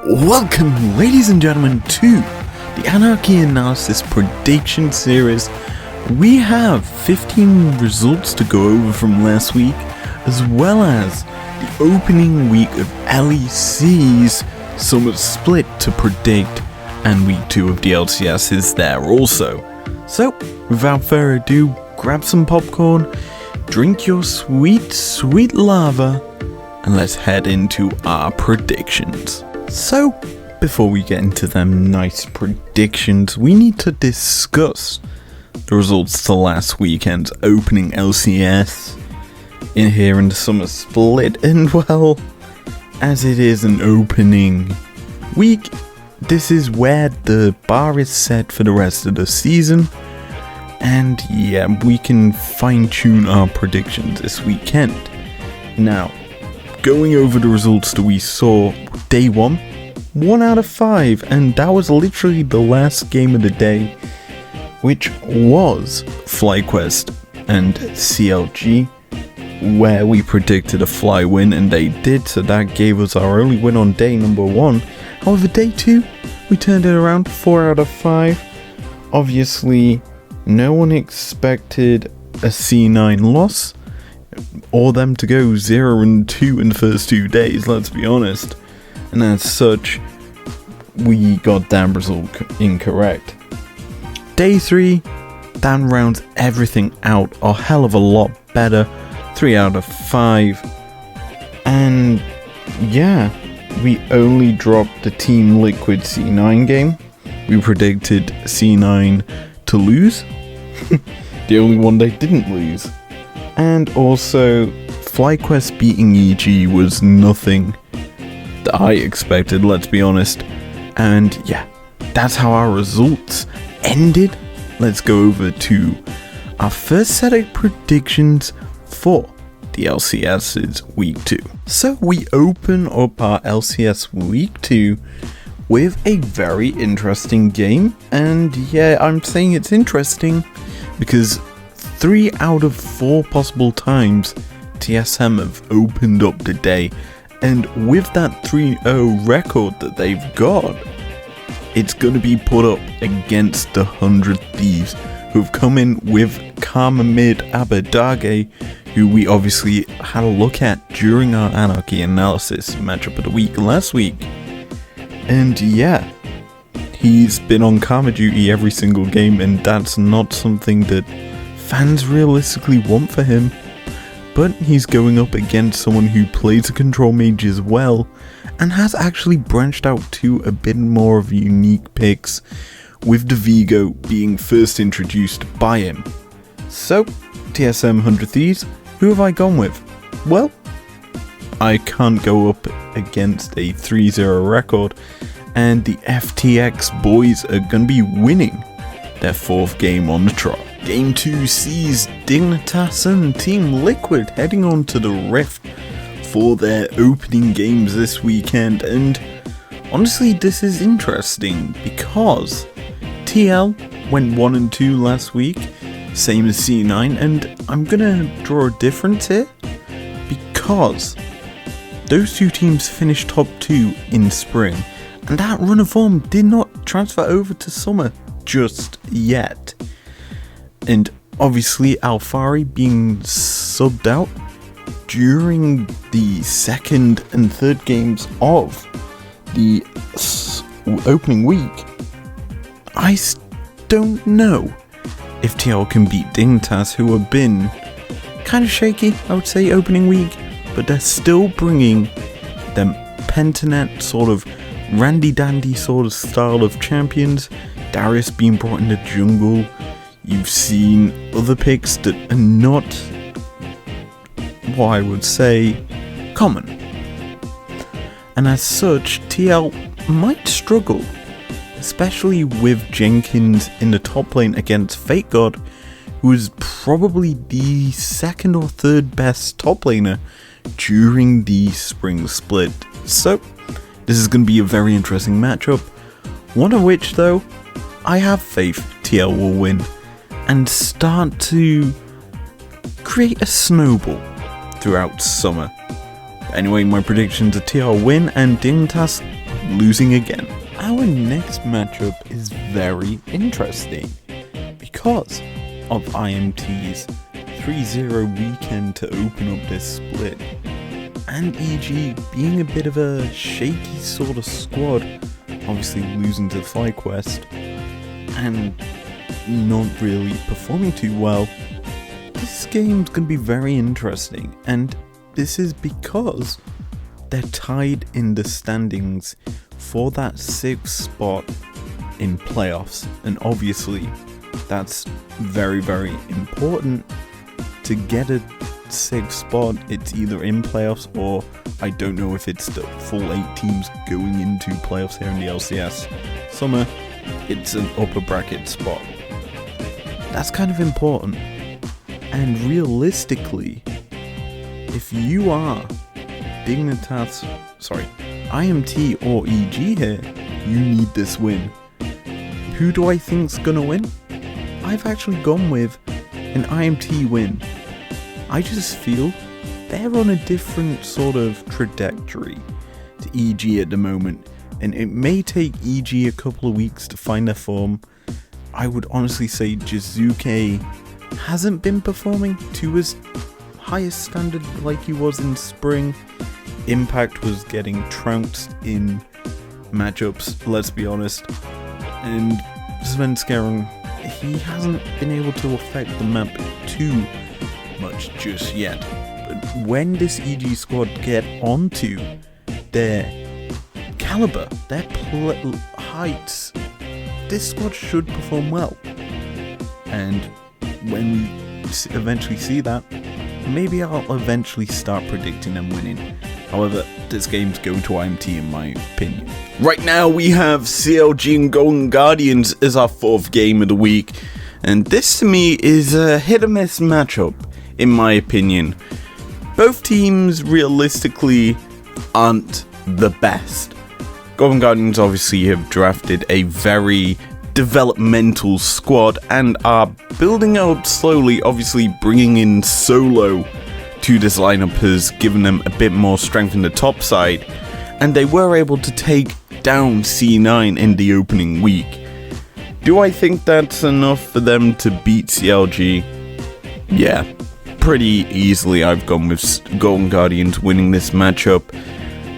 Welcome, ladies and gentlemen, to the Anarchy Analysis Prediction Series. We have 15 results to go over from last week, as well as the opening week of LEC's Summer Split to predict, and week 2 of the LCS is there also. So, without further ado, grab some popcorn, drink your sweet, sweet lava, and let's head into our predictions. So, before we get into them nice predictions, we need to discuss the results to last weekend's opening LCS in here in the Summer Split. And well, as it is an opening week, this is where the bar is set for the rest of the season. And yeah, we can fine tune our predictions this weekend. Now, going over the results that we saw day 1 out of 5, and that was literally the last game of the day, which was FlyQuest and CLG, where we predicted a Fly win, and they did, so that gave us our only win on day number 1. However, day 2, we turned it around, 4 out of 5. Obviously, no one expected a C9 loss, or them to go 0-2 in the first 2 days, let's be honest. And as such, we got that result incorrect. Day 3, that rounds everything out a hell of a lot better, 3 out of 5. And yeah, we only dropped the Team Liquid C9 game. We predicted C9 to lose, the only one they didn't lose. And also, FlyQuest beating EG was nothing that I expected, let's be honest. And yeah, that's how our results ended. Let's go over to our first set of predictions for the LCS's week 2. So we open up our LCS week 2 with a very interesting game. And yeah, I'm saying it's interesting because 3 out of 4 possible times TSM have opened up the day, and with that 3-0 record that they've got, it's going to be put up against the 100 Thieves, who've come in with Karma Mid Abadage, who we obviously had a look at during our Anarchy Analysis matchup of the week last week. And yeah, he's been on Karma duty every single game, and that's not something that fans realistically want for him. But he's going up against someone who plays a control mage as well, and has actually branched out to a bit more of unique picks, with the Vigo being first introduced by him. So, TSM 100 Thieves, who have I gone with? Well, I can't go up against a 3-0 record, and the FTX boys are going to be winning their 4th game on the trot. Game 2 sees Dignitas and Team Liquid heading on to the Rift for their opening games this weekend, and honestly this is interesting because TL went 1-2 last week, same as C9, and I'm gonna draw a difference here because those 2 teams finished top 2 in spring, and that run of form did not transfer over to summer just yet. And obviously Alfari being subbed out during the 2nd and 3rd games of the opening week, I don't know if TL can beat Dignitas, who have been kind of shaky, I would say, opening week, but they're still bringing them Pentanet sort of randy dandy sort of style of champions. Darius being brought in the jungle. You've seen other picks that are not, what I would say, common. And as such, TL might struggle, especially with Jenkins in the top lane against Fate God, who is probably the 2nd or 3rd best top laner during the spring split. So, this is going to be a very interesting matchup, one of which, though, I have faith TL will win and start to create a snowball throughout summer. Anyway, my predictions are TL win and Dignitas losing again. Our next matchup is very interesting because of IMT's 3-0 weekend to open up this split, and EG being a bit of a shaky sort of squad, obviously losing to FlyQuest and not really performing too well. This game's going to be very interesting, and this is because they're tied in the standings for that 6th spot in playoffs, and obviously that's very, very important. To get a 6th spot, it's either in playoffs or I don't know if it's the full 8 teams going into playoffs here in the LCS summer. It's an upper bracket spot. That's kind of important. And realistically, if you are IMT or EG here, you need this win. Who do I think's gonna win? I've actually gone with an IMT win. I just feel they're on a different sort of trajectory to EG at the moment, and it may take EG a couple of weeks to find their form. I would honestly say Jizuke hasn't been performing to his highest standard like he was in spring. Impact was getting trounced in matchups, let's be honest, and Svenskeren, he hasn't been able to affect the map too much just yet. But when this EG squad get onto their caliber, their heights, this squad should perform well. And when we eventually see that, maybe I'll eventually start predicting them winning. However, this game's going to IMT in my opinion. Right now we have CLG and Golden Guardians as our 4th game of the week, and this to me is a hit or miss matchup in my opinion. Both teams realistically aren't the best. Golden Guardians obviously have drafted a very developmental squad and are building up slowly, obviously bringing in Solo to this lineup has given them a bit more strength in the top side, and they were able to take down C9 in the opening week. Do I think that's enough for them to beat CLG? Yeah, pretty easily. I've gone with Golden Guardians winning this matchup,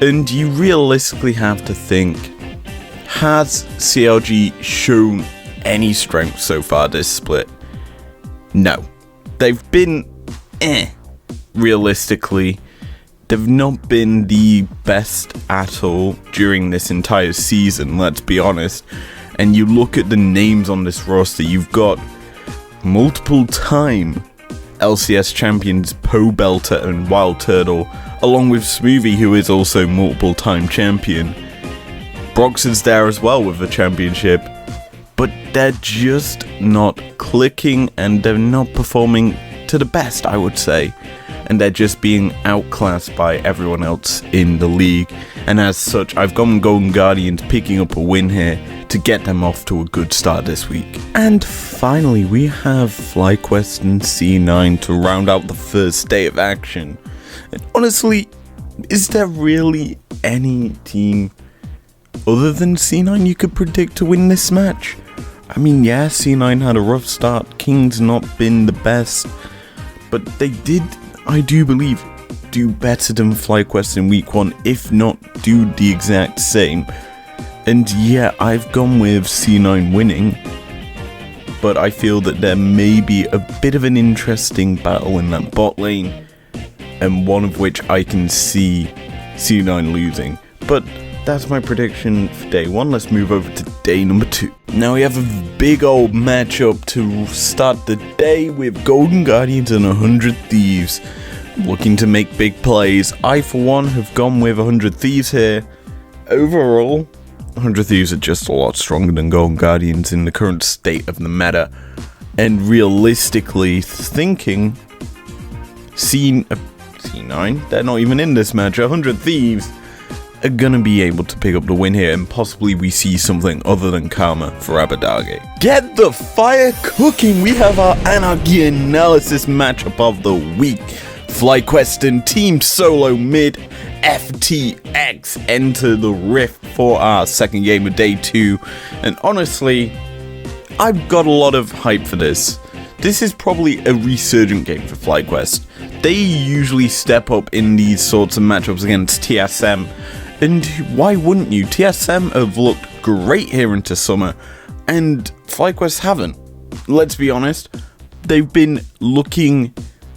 and you realistically have to think, has CLG shown any strength so far this split? No. They've been realistically. They've not been the best at all during this entire season, let's be honest. And you look at the names on this roster, you've got multiple time LCS champions Po Belter and Wild Turtle, along with Smoothie, who is also multiple time champion. Brox is there as well with the championship, but they're just not clicking and they're not performing to the best, I would say. And they're just being outclassed by everyone else in the league. And as such, I've gone Golden Guardians picking up a win here to get them off to a good start this week. And finally, we have FlyQuest and C9 to round out the first day of action. And honestly, is there really any team other than C9 you could predict to win this match? I mean, yeah, C9 had a rough start. King's not been the best, but they did, I do believe, do better than FlyQuest in week 1, if not do the exact same. And yeah, I've gone with C9 winning, but I feel that there may be a bit of an interesting battle in that bot lane, and one of which I can see C9 losing. But that's my prediction for day 1. Let's move over to day number 2. Now we have a big old matchup to start the day with Golden Guardians and 100 Thieves looking to make big plays. I for one have gone with 100 Thieves here. Overall, 100 Thieves are just a lot stronger than Golden Guardians in the current state of the meta. And realistically thinking, C9, they're not even in this match. 100 Thieves are gonna be able to pick up the win here, and possibly we see something other than Karma for Abadage. Get the fire cooking! We have our Anarchy Analysis matchup of the week. FlyQuest and Team Solo Mid FTX enter the Rift for our second game of day 2, and honestly, I've got a lot of hype for this. This is probably a resurgent game for FlyQuest. They usually step up in these sorts of matchups against TSM, and why wouldn't you? TSM have looked great here into summer, and FlyQuest haven't. Let's be honest, they've been looking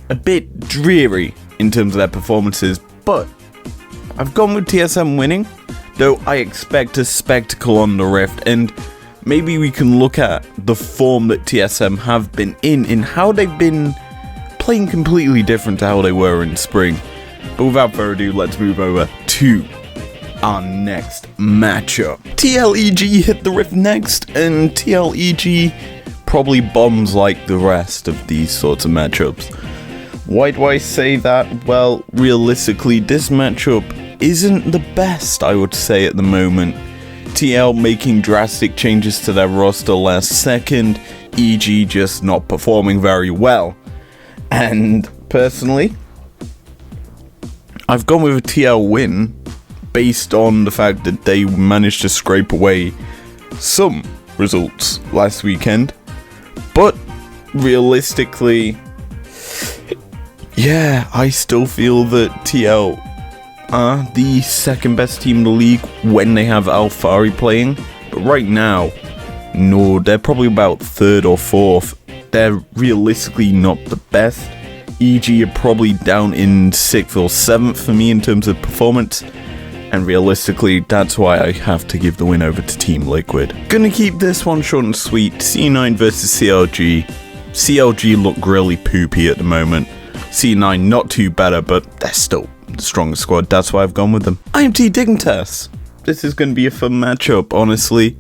a bit dreary in terms of their performances, but I've gone with TSM winning, though I expect a spectacle on the Rift, and maybe we can look at the form that TSM have been in how they've been playing completely different to how they were in spring. But without further ado, let's move over to our next matchup. TLEG hit the Rift next, and TLEG probably bombs like the rest of these sorts of matchups. Why do I say that? Well, realistically, this matchup isn't the best, I would say, at the moment. TL making drastic changes to their roster last second, EG just not performing very well. And personally, I've gone with a TL win based on the fact that they managed to scrape away some results last weekend. But realistically, yeah, I still feel that TL are the second best team in the league when they have Alfari playing. But right now, no, they're probably about 3rd or 4th. They're realistically not the best. EG are probably down in 6th or 7th for me in terms of performance. And realistically, that's why I have to give the win over to Team Liquid. Gonna keep this one short and sweet. C9 versus CLG. CLG look really poopy at the moment. C9 not too better, but they're still the strongest squad. That's why I've gone with them. IMT Dignitas. This is going to be a fun matchup, honestly,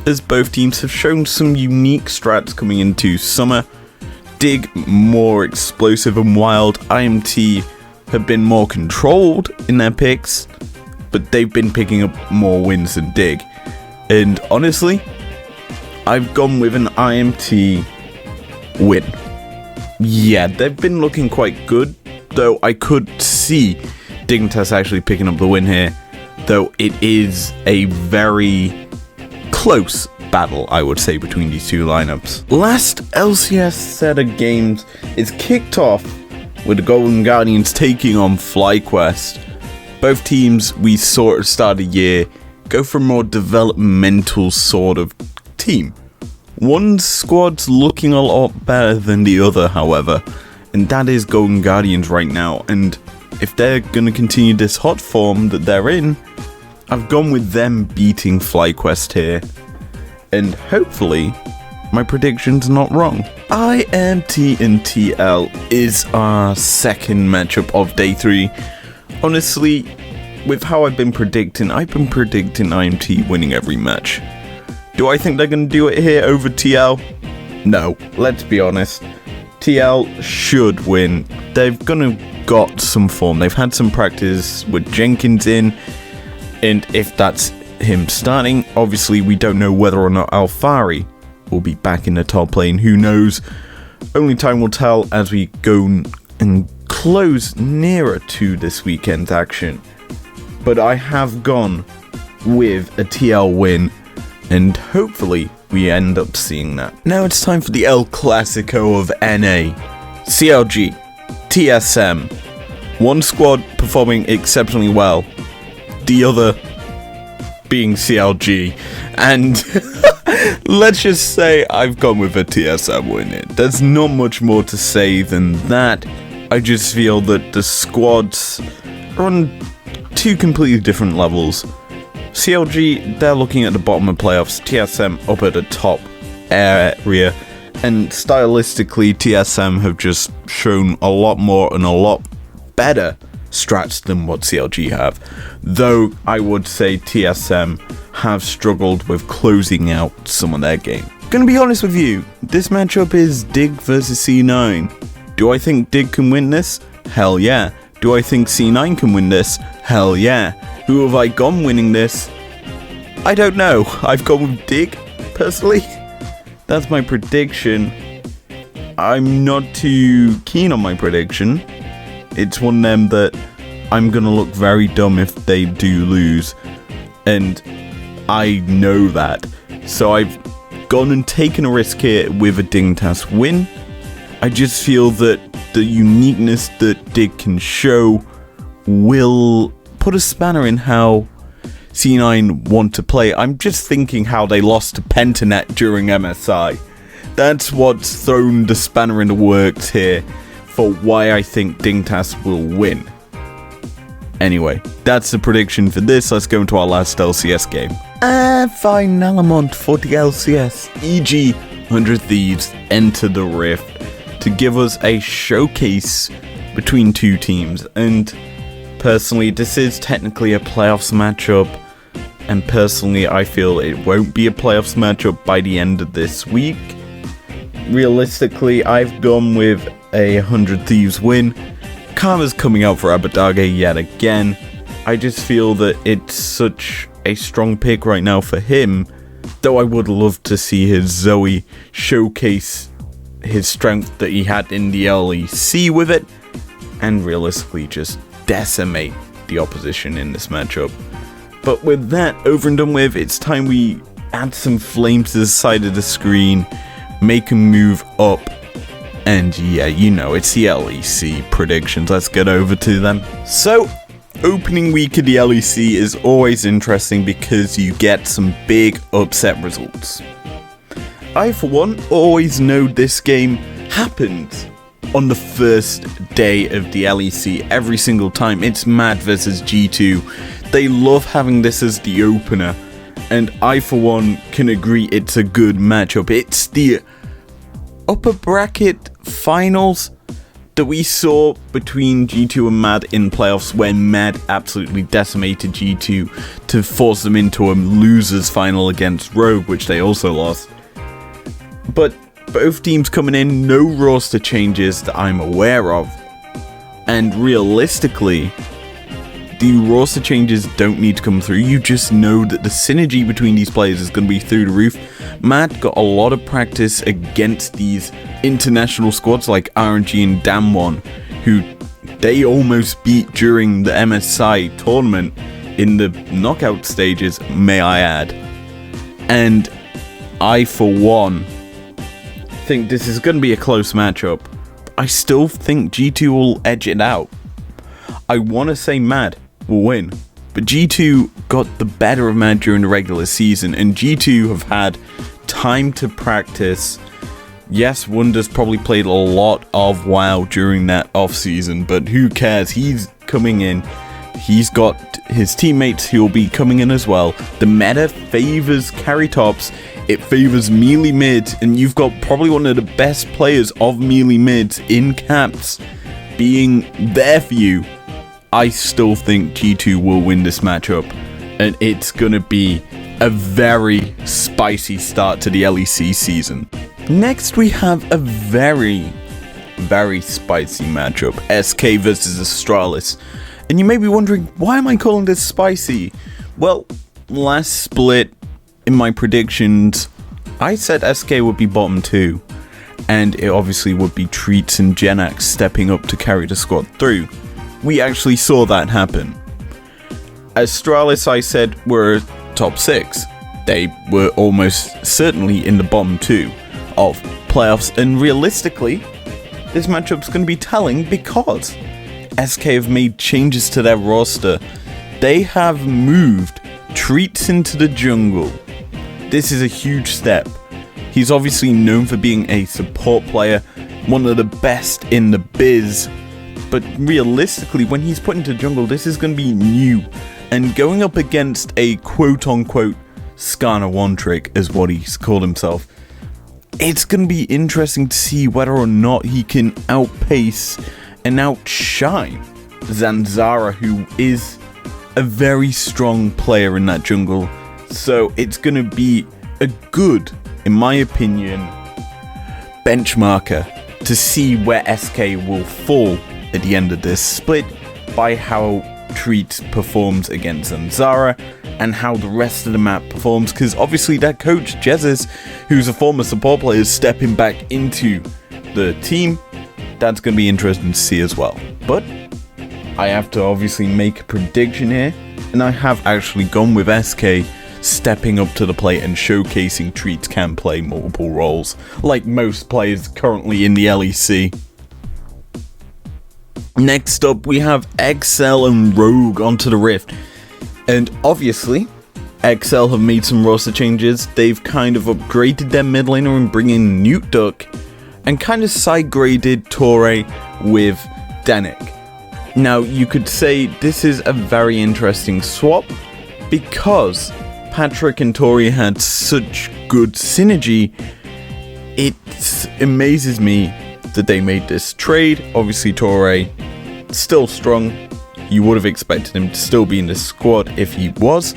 as both teams have shown some unique strats coming into summer. Dig more explosive and wild. IMT have been more controlled in their picks, but they've been picking up more wins than Dig. And honestly, I've gone with an IMT win. Yeah, they've been looking quite good, though I could see Dignitas actually picking up the win here, though it is a very close battle, I would say, between these two lineups. Last LCS set of games is kicked off with the Golden Guardians taking on FlyQuest. Both teams we saw at the start of the year go for a more developmental sort of team. One squad's looking a lot better than the other, however, and that is Golden Guardians right now, and if they're going to continue this hot form that they're in, I've gone with them beating FlyQuest here, and hopefully my prediction's not wrong. IMT and TL is our second matchup of day 3. Honestly, with how I've been predicting IMT winning every match. Do I think they're going to do it here over TL? No, let's be honest. TL should win. They've got some form. They've had some practice with Jenkins in, and if that's him starting, obviously we don't know whether or not Alfari will be back in the top lane. Who knows? Only time will tell as we go and close nearer to this weekend's action. But I have gone with a TL win, and hopefully we end up seeing that. Now it's time for the El Clasico of NA. CLG, TSM. One squad performing exceptionally well, the other being CLG. And let's just say I've gone with a TSM win here. There's not much more to say than that. I just feel that the squads are on 2 completely different levels. CLG, they're looking at the bottom of playoffs, TSM up at the top area, and stylistically TSM have just shown a lot more and a lot better strats than what CLG have, though I would say TSM have struggled with closing out some of their game. Gonna be honest with you, this matchup is Dig versus C9. Do I think Dig can win this? Hell yeah. Do I think C9 can win this? Hell yeah. Who have I gone winning this? I don't know. I've gone with Dig, personally. That's my prediction. I'm not too keen on my prediction. It's one of them that I'm going to look very dumb if they do lose. And I know that. So I've gone and taken a risk here with a Dignitas win. I just feel that the uniqueness that Dig can show will put a spanner in how C9 want to play. I'm just thinking how they lost to Pentanet during MSI. That's what's thrown the spanner in the works here for why I think Dignitas will win. Anyway, that's the prediction for this. Let's go into our last LCS game. And finalement for the LCS, EG 100 Thieves enter the Rift to give us a showcase between two teams. And personally, this is technically a playoffs matchup. And personally, I feel it won't be a playoffs matchup by the end of this week. Realistically, I've gone with a 100 Thieves win. Karma's coming out for Abadage yet again. I just feel that it's such a strong pick right now for him, though I would love to see his Zoe showcase his strength that he had in the LEC with it, and realistically just decimate the opposition in this matchup. But with that over and done with, it's time we add some flames to the side of the screen, make him move up. And yeah, you know, it's the LEC predictions. Let's get over to them. So, opening week of the LEC is always interesting because you get some big upset results. I, for one, always know this game happened on the first day of the LEC every single time. It's Mad versus G2. They love having this as the opener. And I, for one, can agree it's a good matchup. It's the upper bracket finals that we saw between G2 and Mad in playoffs, when Mad absolutely decimated G2 to force them into a losers final against Rogue, which they also lost. But both teams coming in, no roster changes that I'm aware of. And realistically, the roster changes don't need to come through. You just know that the synergy between these players is going to be through the roof. Matt got a lot of practice against these international squads like RNG and Damwon, who they almost beat during the MSI tournament in the knockout stages, may I add. And I, for one, think this is going to be a close matchup. I still think G2 will edge it out. I want to say Mad will win, but G2 got the better of Mad during the regular season, and G2 have had time to practice. Yes, Wonder's probably played a lot of WoW during that off season, but who cares? He's coming in. He's got his teammates who will be coming in as well. The meta favors carry tops. It favors melee mid, and you've got probably one of the best players of melee mids in Caps being there for you. I still think G2 will win this matchup, and it's gonna be a very spicy start to the LEC season. Next, we have a very, very spicy matchup, SK versus Astralis. And you may be wondering, why am I calling this spicy? Well, last split, in my predictions, I said SK would be bottom 2, and it obviously would be Treats and Genax stepping up to carry the squad through. We actually saw that happen. Astralis, I said, were top 6. They were almost certainly in the bottom 2 of playoffs, and realistically, this matchup's going to be telling because SK have made changes to their roster. They have moved Treats into the jungle. This is a huge step. He's obviously known for being a support player, one of the best in the biz, but realistically, when he's put into jungle, this is going to be new, and going up against a quote-unquote Skarner one-trick, is what he's called himself, it's going to be interesting to see whether or not he can outpace and outshine Zanzara, who is a very strong player in that jungle. So it's going to be a good, in my opinion, benchmarker to see where SK will fall at the end of this split by how Treat performs against Zanzara and how the rest of the map performs, because obviously that coach, Jesus, who's a former support player, is stepping back into the team. That's going to be interesting to see as well. But I have to obviously make a prediction here, and I have actually gone with SK stepping up to the plate and showcasing Treats can play multiple roles, like most players currently in the LEC. Next up, we have XL and Rogue onto the Rift, and obviously, XL have made some roster changes. They've kind of upgraded their mid laner and bringing Newt Duck, and kind of side-graded Torre with Danik. Now, you could say this is a very interesting swap, because Patrick and Tori had such good synergy. It amazes me that they made this trade. Obviously, Torre still strong. You would have expected him to still be in the squad if he was.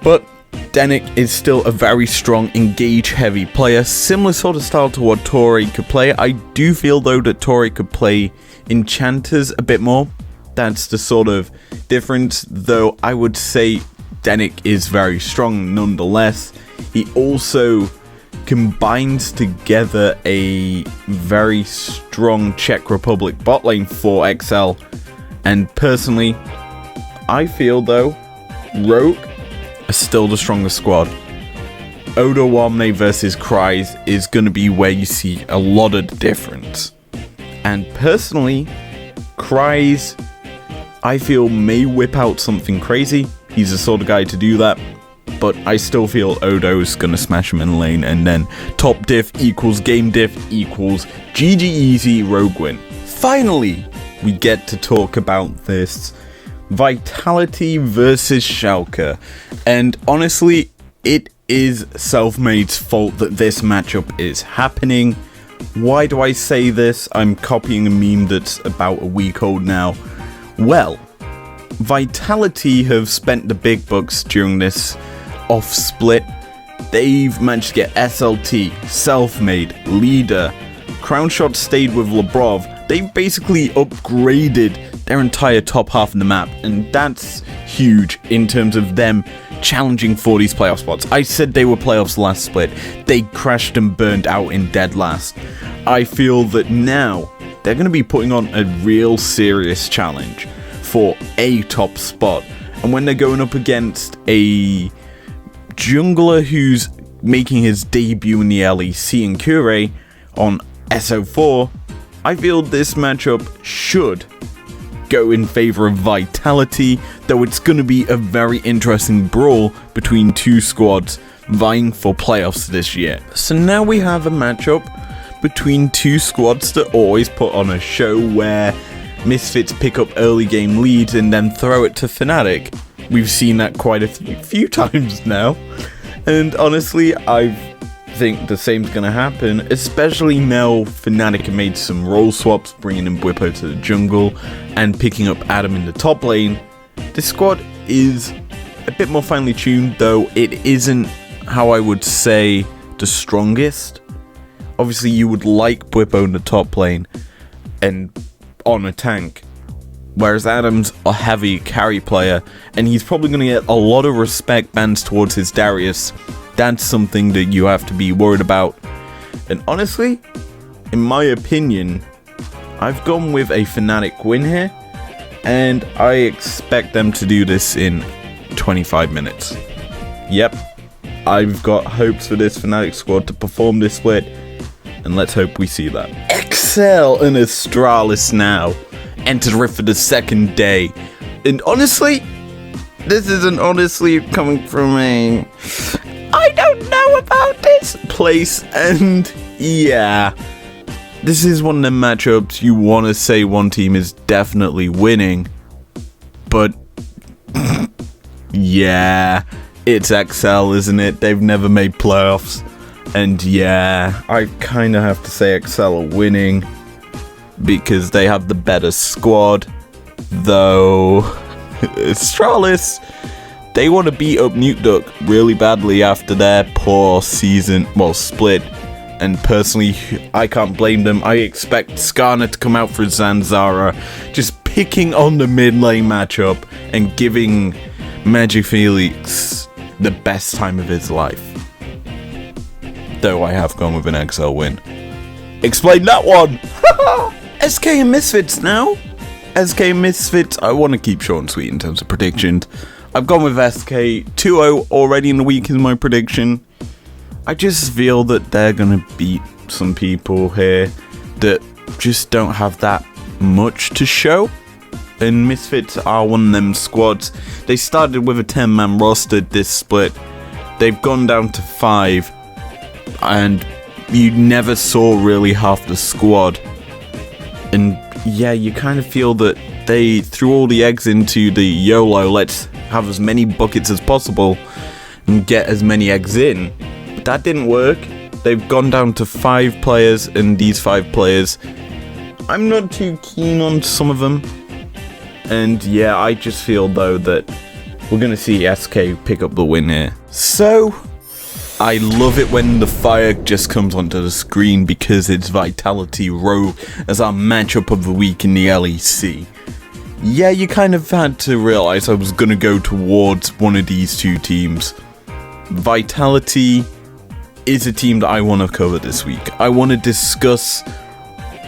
But Danik is still a very strong, engage-heavy player. Similar sort of style to what Tori could play. I do feel, though, that Tori could play Enchanters a bit more. That's the sort of difference, though I would say Danik is very strong nonetheless. He also combines together a very strong Czech Republic bot lane for XL. And personally, I feel though, Rogue are still the strongest squad. Odo Wamne versus Cries is going to be where you see a lot of the difference. And personally, Cries, I feel, may whip out something crazy. He's the sort of guy to do that, but I still feel Odo's gonna smash him in lane, and then top diff equals game diff equals GG easy Rogue win. Finally, we get to talk about this Vitality versus Schalke, and honestly, it is Selfmade's fault that this matchup is happening. Why do I say this? I'm copying a meme that's about a week old now. Well, Vitality have spent the big bucks during this off split. They've managed to get SLT, Selfmade, Leader, Crownshot stayed with Labrov. They've basically upgraded their entire top half of the map, and that's huge in terms of them challenging for these playoff spots. I said they were playoffs last split. They crashed and burned out in dead last. I feel that now they're going to be putting on a real serious challenge for a top spot, and when they're going up against a jungler who's making his debut in the LEC and Cure on SO4, I feel this matchup should go in favor of Vitality, though it's going to be a very interesting brawl between two squads vying for playoffs this year. So now we have a matchup between two squads that always put on a show, where Misfits pick up early game leads and then throw it to Fnatic. We've seen that quite a few times now, and honestly, I think the same's gonna happen, especially now Fnatic have made some role swaps, bringing in Bwipo to the jungle and picking up Adam in the top lane. This squad is a bit more finely tuned, though it isn't, how I would say, the strongest. Obviously, you would like Bwipo in the top lane and on a tank, whereas Adam's a heavy carry player, and he's probably going to get a lot of respect bans towards his Darius. That's something that you have to be worried about. And honestly, in my opinion, I've gone with a Fnatic win here, and I expect them to do this in 25 minutes. Yep, I've got hopes for this Fnatic squad to perform this split, and let's hope we see that. XL and Astralis now enter the Rift for the second day, and honestly, this isn't honestly coming from a I don't know about this place, and yeah, this is one of the matchups you want to say one team is definitely winning, but yeah, it's XL, isn't it? They've never made playoffs, and yeah, I kind of have to say XL are winning because they have the better squad, though Astralis, they want to beat up Newt Duck really badly after their poor season, well, split, and personally, I can't blame them. I expect Skarner to come out for Zanzara, just picking on the mid lane matchup and giving Magic Felix the best time of his life. Though I have gone with an XL win. Explain that one! SK and Misfits now SK Misfits, I want to keep short and sweet in terms of predictions. I've gone with SK 2-0 already in the week is my prediction. I just feel that they're going to beat some people here that just don't have that much to show. And Misfits are one of them squads. They started with a 10-man roster this split. They've gone down to 5. And you never saw really half the squad. And yeah, you kind of feel that they threw all the eggs into the YOLO, let's have as many buckets as possible and get as many eggs in. But that didn't work. They've gone down to 5 players, and these 5 players, I'm not too keen on some of them. And yeah, I just feel though that we're going to see SK pick up the win here. So, I love it when the fire just comes onto the screen because it's Vitality Rogue as our matchup of the week in the LEC. Yeah, you kind of had to realize I was going to go towards one of these two teams. Vitality is a team that I want to cover this week. I want to discuss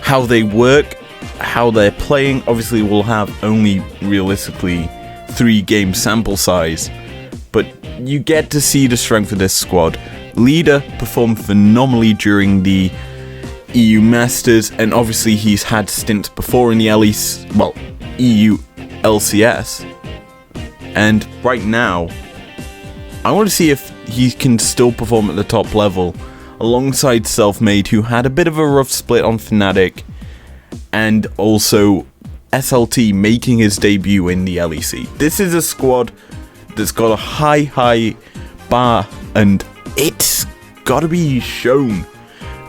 how they work, how they're playing. Obviously, we'll have only realistically 3 game sample size, but you get to see the strength of this squad. Leader performed phenomenally during the EU Masters, and obviously he's had stints before in the EU LCS. And right now, I want to see if he can still perform at the top level, alongside Selfmade, who had a bit of a rough split on Fnatic, and also SLT making his debut in the LEC. This is a squad that's got a high bar, and it's got to be shown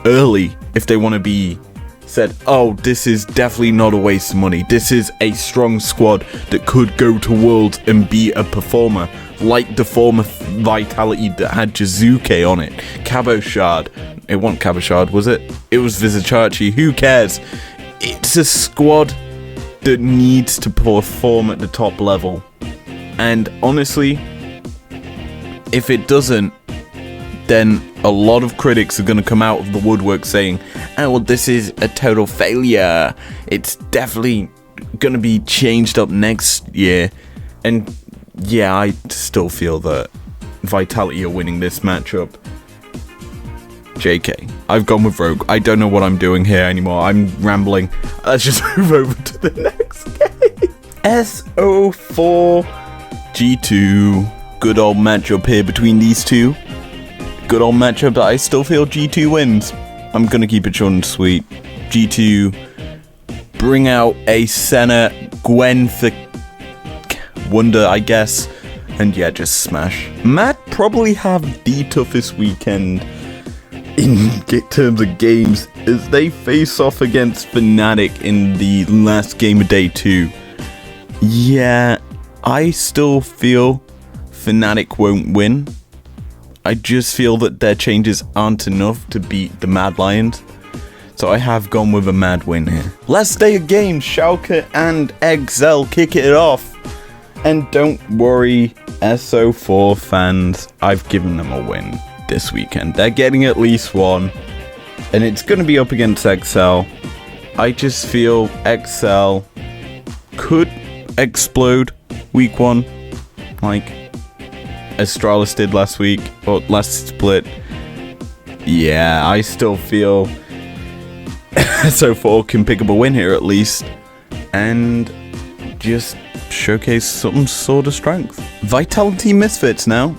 early if they want to be said, oh, this is definitely not a waste of money. This is a strong squad that could go to Worlds and be a performer, like the former Vitality that had Jizuke on it. Cabochard. It wasn't Cabochard, was it? It was Vizicachi. Who cares? It's a squad that needs to perform at the top level. And honestly, if it doesn't, then a lot of critics are going to come out of the woodwork saying, oh, well, this is a total failure. It's definitely going to be changed up next year. And yeah, I still feel that Vitality are winning this matchup. JK. I've gone with Rogue. I don't know what I'm doing here anymore. I'm rambling. Let's just move over to the next game. SO4 G2. Good old matchup here between these two. Good old matchup that I still feel G2 wins. I'm going to keep it short and sweet. G2 bring out a Senna Gwen for Wonder, I guess. And yeah, just smash. Matt probably have the toughest weekend in terms of games as they face off against Fnatic in the last game of day 2. Yeah, I still feel Fnatic won't win. I just feel that their changes aren't enough to beat the Mad Lions. So I have gone with a mad win here. Last day of games, Schalke and XL kick it off. And don't worry, SO4 fans, I've given them a win this weekend. They're getting at least one. And it's going to be up against XL. I just feel XL could explode week 1. Like Astralis did last week, or last split. Yeah, I still feel SO4 can pick up a win here at least, and just showcase some sort of strength. Vitality Misfits now,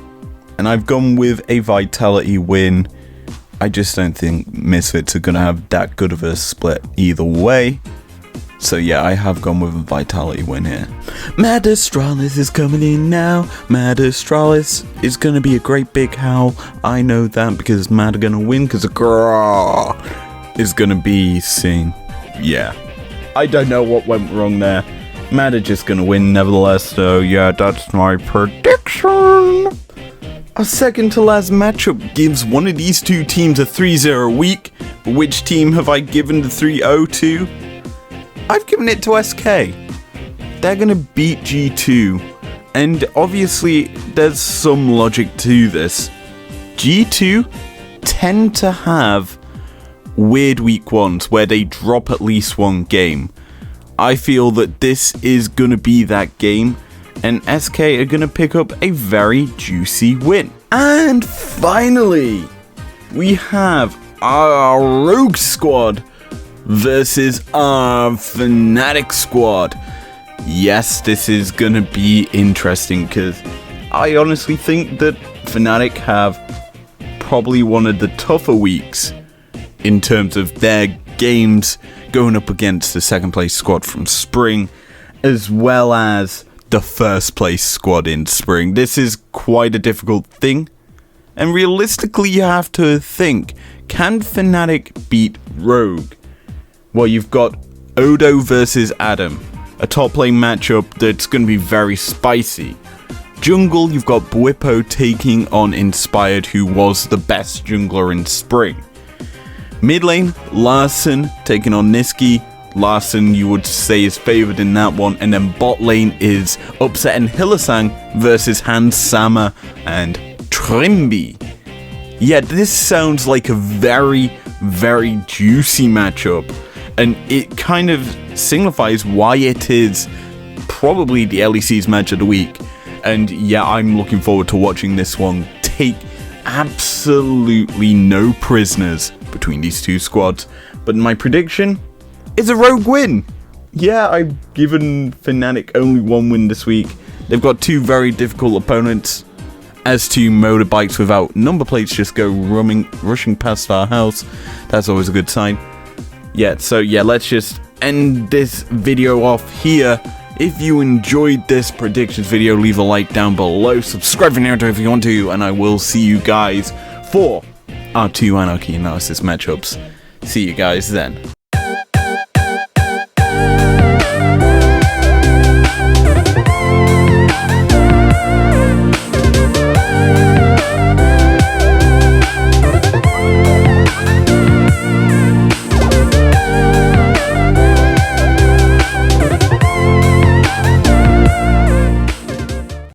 and I've gone with a Vitality win. I just don't think Misfits are going to have that good of a split either way. So yeah, I have gone with a Vitality win here. Mad Astralis is coming in now. Mad Astralis is going to be a great big howl. I know that because Mad are going to win because a girl is going to be seen. Yeah. I don't know what went wrong there. Mad are just going to win nevertheless, so yeah, that's my prediction. Our second to last matchup gives one of these two teams a 3-0 week. But which team have I given the 3-0 to? I've given it to SK. They're going to beat G2. And obviously, there's some logic to this. G2 tend to have weird week 1s where they drop at least one game. I feel that this is going to be that game, and SK are going to pick up a very juicy win. And finally, we have our Rogue squad versus our Fnatic squad. Yes, this is going to be interesting because I honestly think that Fnatic have probably one of the tougher weeks in terms of their games going up against the second place squad from Spring, as well as the first place squad in Spring. This is quite a difficult thing, and realistically you have to think, can Fnatic beat Rogue? Well, you've got Odo versus Adam, a top lane matchup that's going to be very spicy. Jungle, you've got Bwipo taking on Inspired, who was the best jungler in Spring. Mid lane, Larson taking on Niski. Larson, you would say, is favoured in that one. And then bot lane is Upset and Hylissang versus Hans Sama and Trimby. Yeah, this sounds like a very, very juicy matchup. And it kind of signifies why it is probably the LEC's match of the week. And yeah, I'm looking forward to watching this one take absolutely no prisoners between these two squads. But my prediction is a Rogue win. Yeah, I've given Fnatic only one win this week. They've got two very difficult opponents. As two motorbikes without number plates just go rushing past our house. That's always a good sign. Yeah, so yeah, let's just end this video off here. If you enjoyed this predictions video, leave a like down below. Subscribe for Naruto if you want to. And I will see you guys for our 2 Anarchy Analysis matchups. See you guys then.